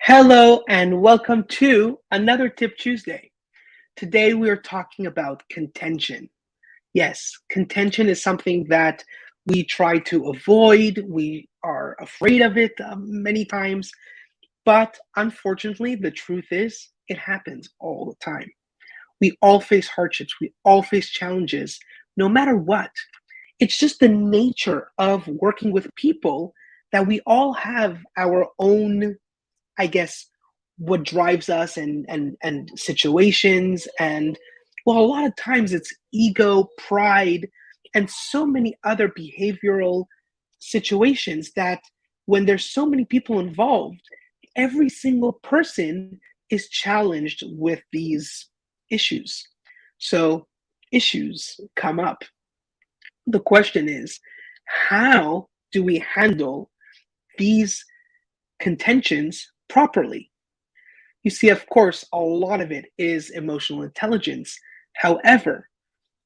Hello and welcome to another Tip Tuesday. Today we are talking about contention. Yes, contention is something that we try to avoid. We are afraid of it many times, but unfortunately, the truth is it happens all the time. We all face hardships, we all face challenges, no matter what. It's just the nature of working with people that we all have our own, I guess, what drives us and situations. And well, a lot of times it's ego, pride, and so many other behavioral situations that when there's so many people involved, every single person is challenged with these issues. So issues come up. The question is, how do we handle these contentions properly? You see, of course, a lot of it is emotional intelligence. However,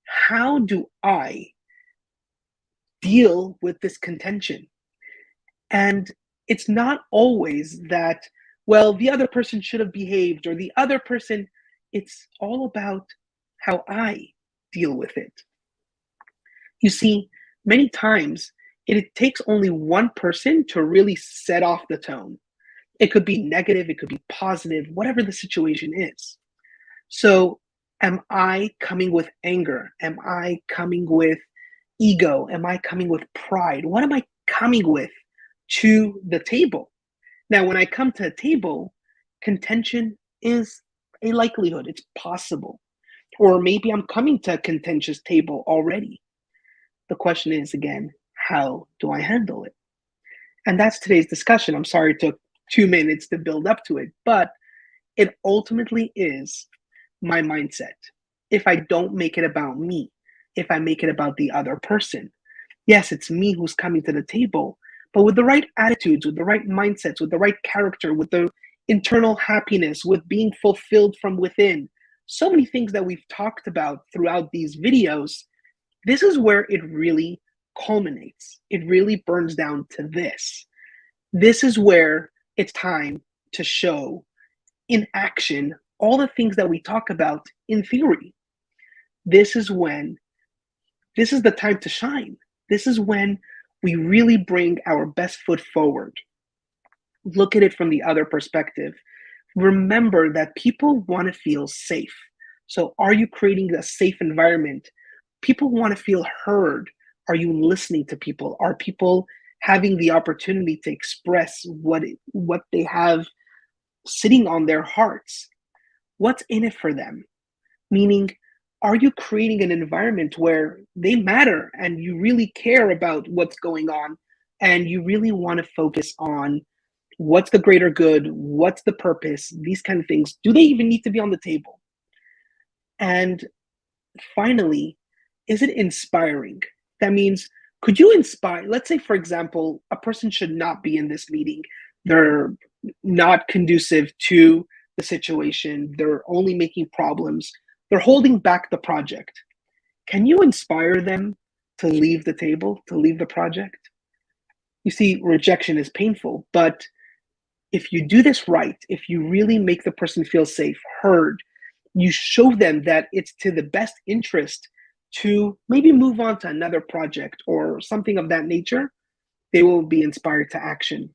how do I deal with this contention? And it's not always that, well, the other person should have behaved or the other person, it's all about how I deal with it. You see, many times it takes only one person to really set off the tone. It could be negative, it could be positive, whatever the situation is. So, am I coming with anger? Am I coming with ego? Am I coming with pride? What am I coming with to the table? Now, when I come to a table, contention is a likelihood, it's possible. Or maybe I'm coming to a contentious table already. The question is, again, how do I handle it? And that's today's discussion. I'm sorry it took 2 minutes to build up to it, but it ultimately is my mindset. If I don't make it about me, if I make it about the other person, yes, it's me who's coming to the table, but with the right attitudes, with the right mindsets, with the right character, with the internal happiness, with being fulfilled from within, so many things that we've talked about throughout these videos, this is where it really culminates. It really burns down to this. This is where it's time to show in action all the things that we talk about in theory. This is the time to shine. This is when we really bring our best foot forward. Look at it from the other perspective. Remember that people want to feel safe. So, are you creating a safe environment? People want to feel heard. Are you listening to people? Are people having the opportunity to express what they have sitting on their hearts? What's in it for them? Meaning, are you creating an environment where they matter and you really care about what's going on and you really want to focus on what's the greater good, what's the purpose, these kind of things? Do they even need to be on the table? And finally, is it inspiring? That means, could you inspire? Let's say, for example, a person should not be in this meeting. They're not conducive to the situation. They're only making problems. They're holding back the project. Can you inspire them to leave the table, to leave the project? You see, rejection is painful, but if you do this right, if you really make the person feel safe, heard, you show them that it's to the best interest to maybe move on to another project or something of that nature, they will be inspired to action.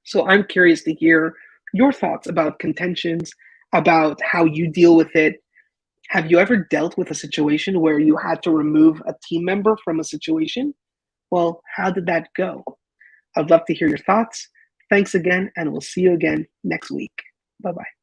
So I'm curious to hear your thoughts about contentions, about how you deal with it. Have you ever dealt with a situation where you had to remove a team member from a situation? Well, how did that go? I'd love to hear your thoughts. Thanks again, and we'll see you again next week. Bye-bye.